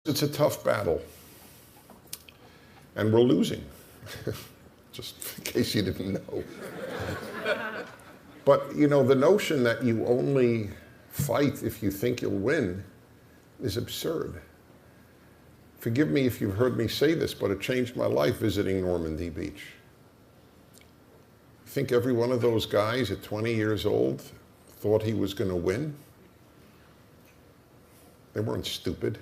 It's a tough battle, and we're losing, just in case you didn't know. But, you know, the notion that you only fight if you think you'll win is absurd. Forgive me if you've heard me say this, but it changed my life visiting Normandy Beach. I think every one of those guys at 20 years old thought he was going to win. They weren't stupid.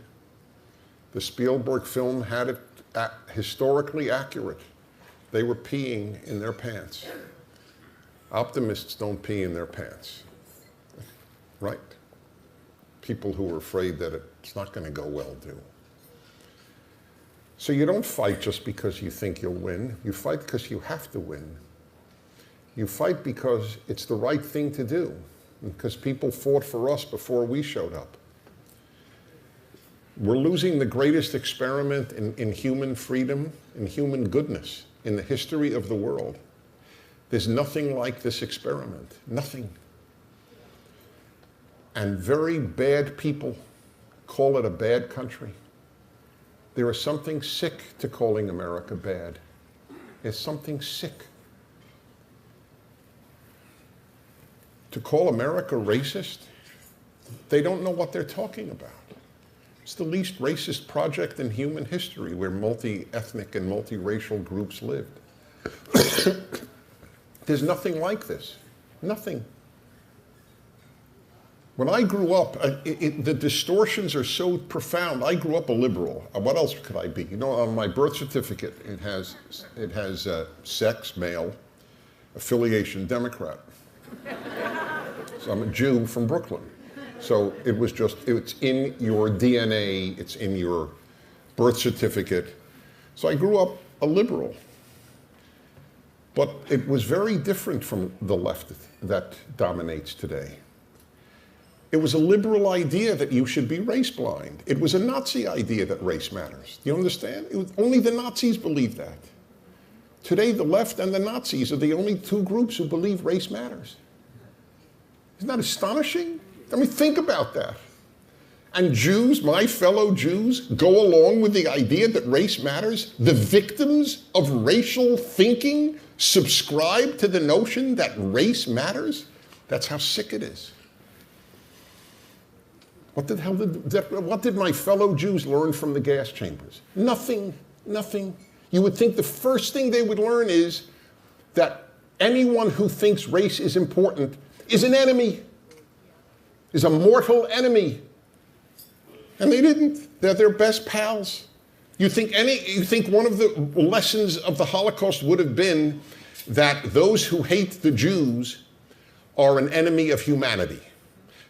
The Spielberg film had it historically accurate. They were peeing in their pants. Optimists don't pee in their pants, right? People who are afraid that it's not going to go well do. So you don't fight just because you think you'll win. You fight because you have to win. You fight because it's the right thing to do, because people fought for us before we showed up. We're losing the greatest experiment in human freedom, in human goodness, in the history of the world. There's nothing like this experiment, nothing. And very bad people call it a bad country. There is something sick to calling America bad. There's something sick. To call America racist, they don't know what they're talking about. It's the least racist project in human history where multi-ethnic and multiracial groups lived. There's nothing like this. Nothing. When I grew up, the distortions are so profound. I grew up a liberal. What else could I be? You know, on my birth certificate, it has sex, male, affiliation, Democrat. So I'm a Jew from Brooklyn. So it's in your DNA, it's in your birth certificate. So I grew up a liberal. But it was very different from the left that dominates today. It was a liberal idea that you should be race blind. It was a Nazi idea that race matters. Do you understand? Only the Nazis believed that. Today, the left and the Nazis are the only two groups who believe race matters. Isn't that astonishing? I mean, think about that. And Jews, my fellow Jews, go along with the idea that race matters. The victims of racial thinking subscribe to the notion that race matters. That's how sick it is. What did my fellow Jews learn from the gas chambers? Nothing, nothing. You would think the first thing they would learn is that anyone who thinks race is important is an enemy, is a mortal enemy. And they didn't. They're their best pals. You think one of the lessons of the Holocaust would have been that those who hate the Jews are an enemy of humanity.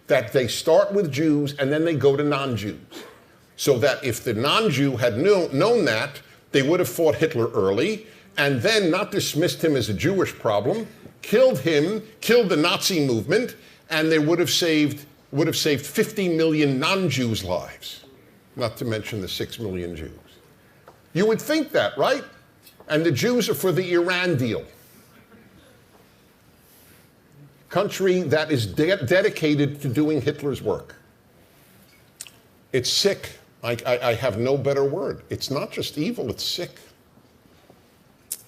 That they start with Jews and then they go to non-Jews. So that if the non-Jew had known that, they would have fought Hitler early and then not dismissed him as a Jewish problem, killed him, killed the Nazi movement, and they would have saved 50 million non-Jews' lives, not to mention the 6 million Jews. You would think that, right? And the Jews are for the Iran deal. Country that is dedicated to doing Hitler's work. It's sick. I have no better word. It's not just evil, it's sick.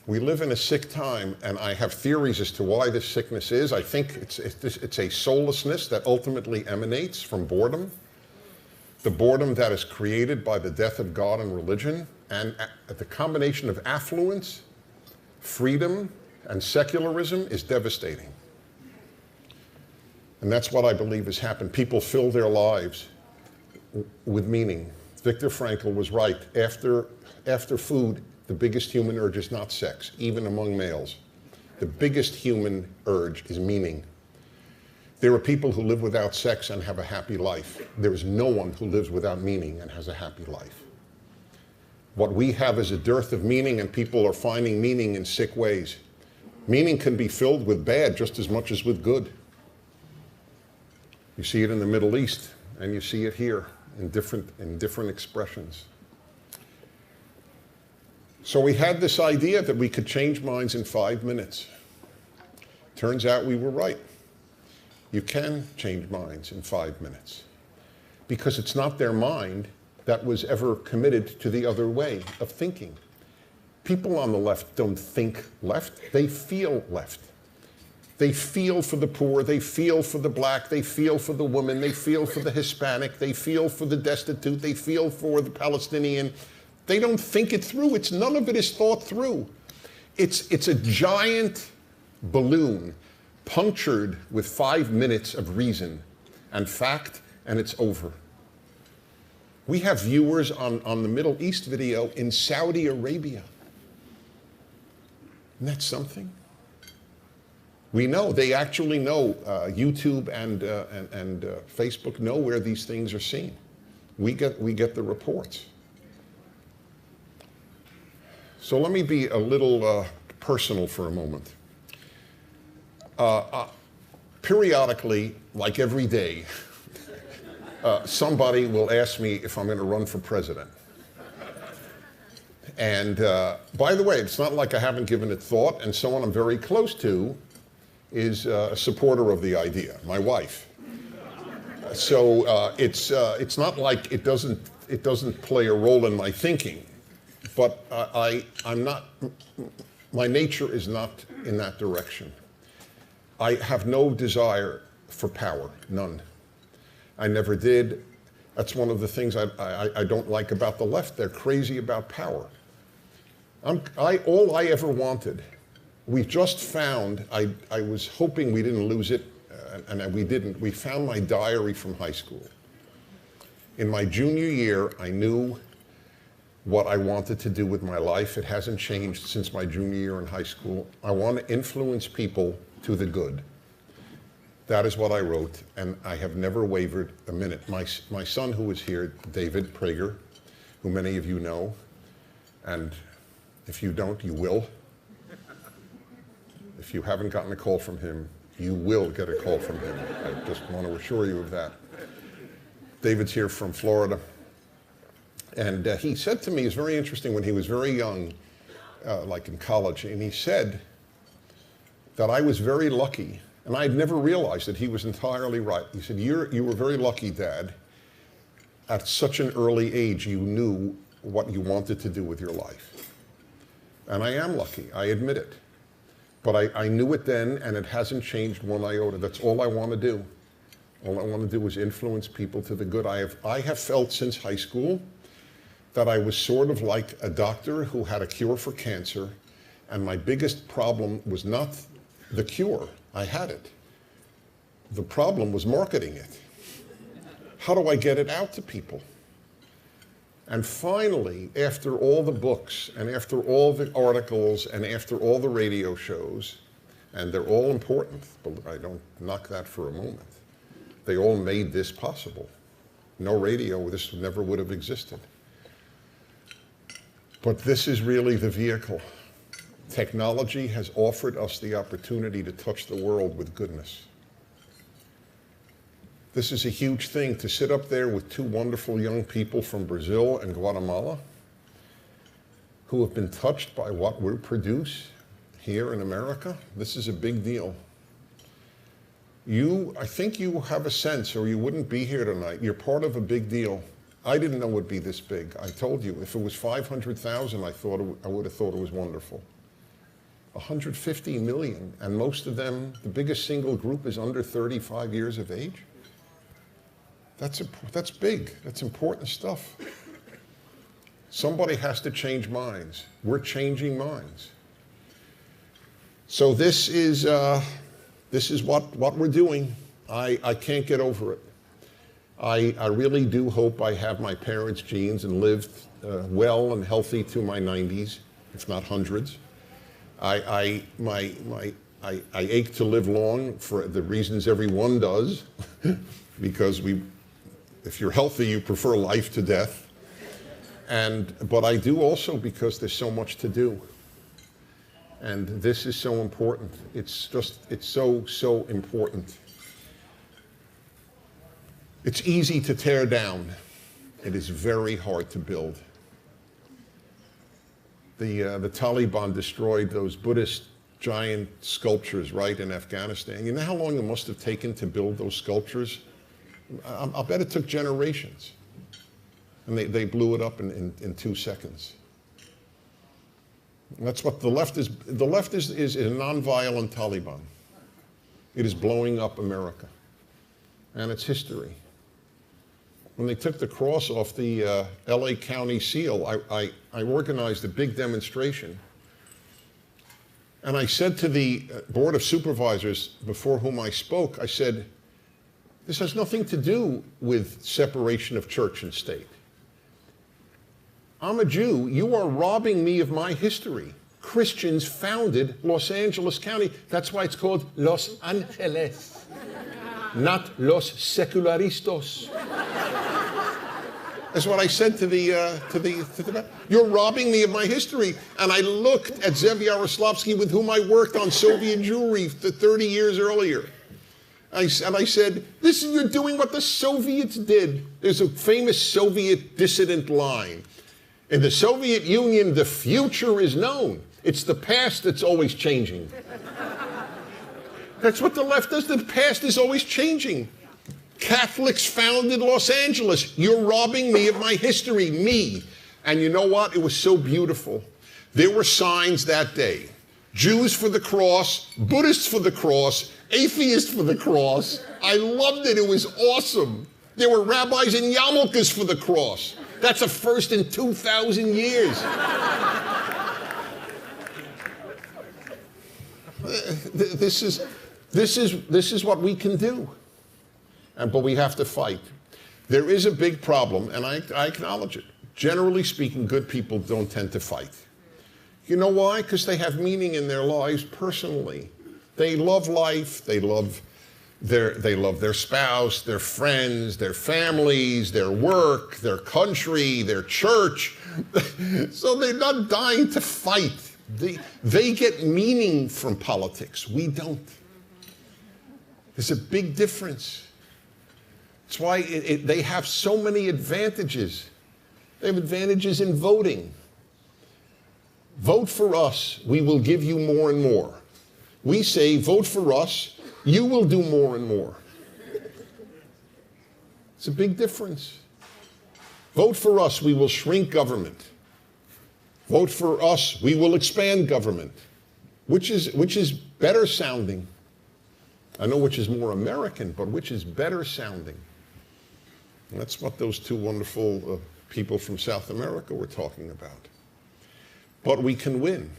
We live in a sick time, and I have theories as to why this sickness is. I think it's a soullessness that ultimately emanates from boredom. The boredom that is created by the death of God and religion, and the combination of affluence, freedom, and secularism is devastating. And that's what I believe has happened. People fill their lives with meaning. Viktor Frankl was right. After food, the biggest human urge is not sex, even among males. The biggest human urge is meaning. There are people who live without sex and have a happy life. There is no one who lives without meaning and has a happy life. What we have is a dearth of meaning, and people are finding meaning in sick ways. Meaning can be filled with bad just as much as with good. You see it in the Middle East, and you see it here in different expressions. So we had this idea that we could change minds in 5 minutes. Turns out we were right. You can change minds in 5 minutes. Because it's not their mind, that was ever committed to the other way of thinking. People on the left don't think left, they feel left. They feel for the poor, they feel for the black, they feel for the woman, they feel for the Hispanic, they feel for the destitute, they feel for the Palestinian. They don't think it through. None of it is thought through. It's a giant balloon punctured with 5 minutes of reason and fact, and it's over. We have viewers on the Middle East video in Saudi Arabia. Isn't that something? We know, they actually know, YouTube and Facebook know where these things are seen. We get the reports. So let me be a little personal for a moment. Periodically, like every day, somebody will ask me if I'm going to run for president. And by the way, it's not like I haven't given it thought, and someone I'm very close to is a supporter of the idea, my wife. So it's not like it doesn't play a role in my thinking, but I'm not, my nature is not in that direction. I have no desire for power, none. I never did. That's one of the things I don't like about the left. They're crazy about power. All I ever wanted, we just found, I was hoping we didn't lose it, and we didn't. We found my diary from high school. In my junior year, I knew what I wanted to do with my life. It hasn't changed since my junior year in high school. I want to influence people to the good. That is what I wrote, and I have never wavered a minute. My son, who is here, David Prager, who many of you know, and if you don't, you will. If you haven't gotten a call from him, you will get a call from him. I just want to assure you of that. David's here from Florida. And he said to me, it's very interesting, when he was very young, like in college, and he said that I was very lucky, and I had never realized that he was entirely right. He said, you were very lucky, Dad. At such an early age, you knew what you wanted to do with your life. And I am lucky, I admit it. But I knew it then, and it hasn't changed one iota. That's all I want to do. All I want to do is influence people to the good. I have felt since high school that I was sort of like a doctor who had a cure for cancer, and my biggest problem was not the cure. I had it. The problem was marketing it. How do I get it out to people? And finally, after all the books, and after all the articles, and after all the radio shows, and they're all important, but I don't knock that for a moment, they all made this possible. No radio, this never would have existed. But this is really the vehicle. Technology has offered us the opportunity to touch the world with goodness. This is a huge thing, to sit up there with two wonderful young people from Brazil and Guatemala who have been touched by what we produce here in America. This is a big deal. I think you have a sense, or you wouldn't be here tonight. You're part of a big deal. I didn't know it would be this big. I told you, if it was 500,000, I would have thought it was wonderful. 150 million, and most of them, the biggest single group is under 35 years of age. That's big. That's important stuff. Somebody has to change minds. We're changing minds. So this is what we're doing. I can't get over it. I really do hope I have my parents' genes and lived well and healthy to my 90s, if not hundreds. I ache to live long for the reasons everyone does, because if you're healthy, you prefer life to death. But I do also because there's so much to do. And this is so important. It's so important. It's easy to tear down. It is very hard to build. The Taliban destroyed those Buddhist giant sculptures, right, in Afghanistan. You know how long it must have taken to build those sculptures? I'll bet it took generations. And they blew it up in 2 seconds. And that's what the left is. The left is a nonviolent Taliban. It is blowing up America. And it's history. When they took the cross off the LA County seal, I organized a big demonstration. And I said to the Board of Supervisors before whom I spoke, I said, this has nothing to do with separation of church and state. I'm a Jew. You are robbing me of my history. Christians founded Los Angeles County. That's why it's called Los Angeles, not Los Secularistas. That's what I said to the you're robbing me of my history. And I looked at Zev Yaroslavsky, with whom I worked on Soviet Jewry 30 years earlier. And I said, you're doing what the Soviets did. There's a famous Soviet dissident line. In the Soviet Union, the future is known. It's the past that's always changing. That's what the left does. The past is always changing. Catholics founded Los Angeles. You're robbing me of my history, me. And you know what? It was so beautiful. There were signs that day. Jews for the cross, Buddhists for the cross, atheists for the cross. I loved it. It was awesome. There were rabbis in yarmulkes for the cross. That's a first in 2,000 years. This is what we can do. But we have to fight. There is a big problem, and I acknowledge it. Generally speaking, good people don't tend to fight. You know why? Because they have meaning in their lives personally. They love life. They love their spouse, their friends, their families, their work, their country, their church. So they're not dying to fight. They get meaning from politics. We don't. There's a big difference. That's why they have so many advantages. They have advantages in voting. Vote for us, we will give you more and more. We say, vote for us, you will do more and more. It's a big difference. Vote for us, we will shrink government. Vote for us, we will expand government. Which is better sounding? I know which is more American, but which is better sounding? And that's what those two wonderful people from South America were talking about. But we can win.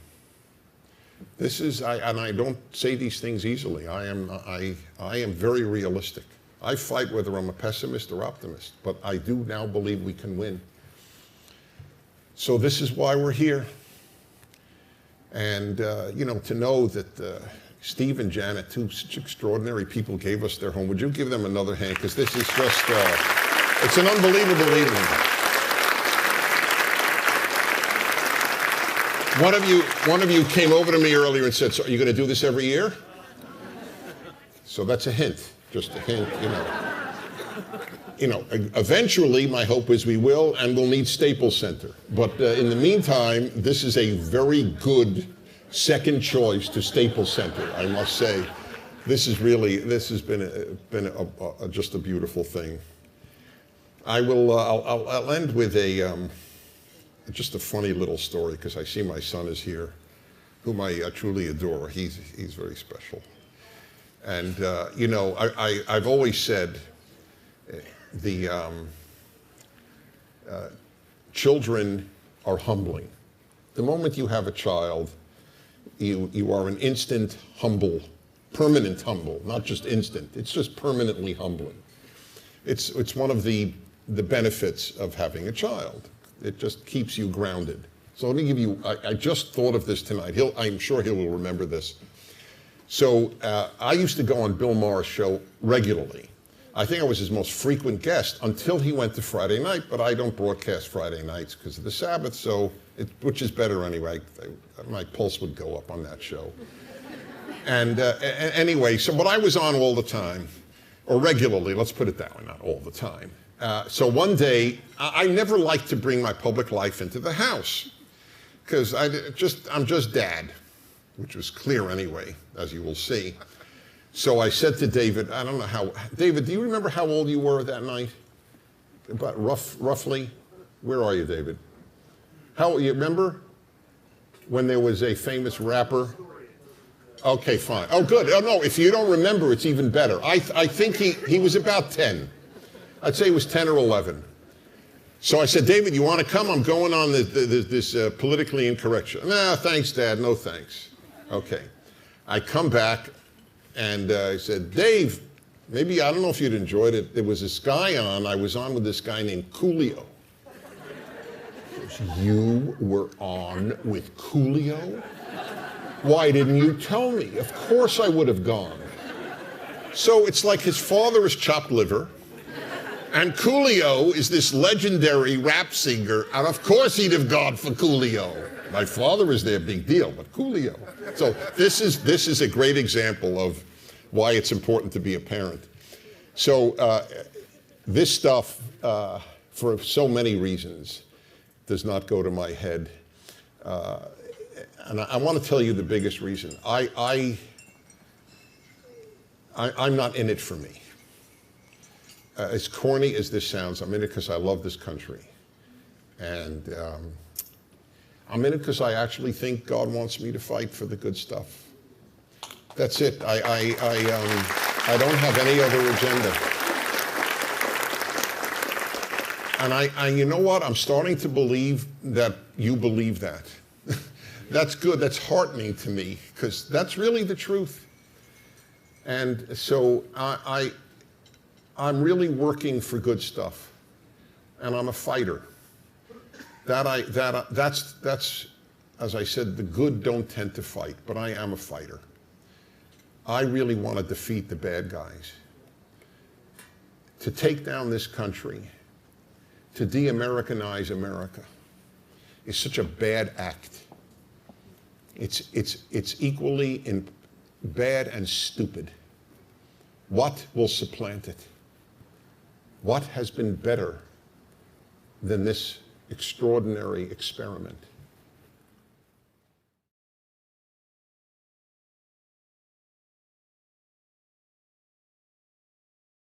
And I don't say these things easily. I am very realistic. I fight whether I'm a pessimist or optimist, but I do now believe we can win. So this is why we're here. And, to know that Steve and Janet, two such extraordinary people, gave us their home. Would you give them another hand? Because this is just, it's an unbelievable evening. One of you came over to me earlier and said, so are you going to do this every year? So that's a hint, just a hint, Eventually, my hope is we will, and we'll need Staples Center. But in the meantime, this is a very good second choice to Staples Center, I must say. This has been just a beautiful thing. I'll end with just a funny little story, because I see my son is here, whom I truly adore. He's very special. And, I've always said children are humbling. The moment you have a child, you are an instant humble, permanent humble, not just instant. It's just permanently humbling. It's one of the benefits of having a child. It just keeps you grounded. So let me give you, I just thought of this tonight. I'm sure he will remember this. So I used to go on Bill Maher's show regularly. I think I was his most frequent guest until he went to Friday night, but I don't broadcast Friday nights because of the Sabbath, which is better anyway. My pulse would go up on that show. And anyway, but I was on all the time, or regularly, let's put it that way, not all the time. So one day, I never liked to bring my public life into the house, because I'm just dad, which was clear anyway, as you will see. So I said to David, David, do you remember how old you were that night? About roughly? Where are you, David? How, you remember when there was a famous rapper? Okay, fine. Oh, good. Oh, no, if you don't remember, it's even better. I think he was about 10. I'd say he was 10 or 11. So I said, David, you want to come? I'm going on this politically incorrect show. Nah, thanks, Dad. No, thanks. Okay. I come back, and I said, Dave, maybe, I don't know if you'd enjoyed it. There was this guy on. I was on with this guy named Coolio. You were on with Coolio? Why didn't you tell me? Of course I would have gone. So it's like his father is chopped liver, and Coolio is this legendary rap singer, and of course he'd have gone for Coolio. My father is their big deal, but Coolio. So this is a great example of why it's important to be a parent. So this stuff, for so many reasons, does not go to my head. And I want to tell you the biggest reason. I'm not in it for me. As corny as this sounds, I'm in it because I love this country. And I'm in it because I actually think God wants me to fight for the good stuff. That's it. I don't have any other agenda. And you know what? I'm starting to believe that you believe that. That's good. That's heartening to me, because that's really the truth. And so I'm really working for good stuff, and I'm a fighter. That's as I said, the good don't tend to fight, but I am a fighter. I really want to defeat the bad guys, to take down this country, to de-Americanize America is such a bad act. It's equally bad and stupid. What will supplant it? What has been better than this extraordinary experiment?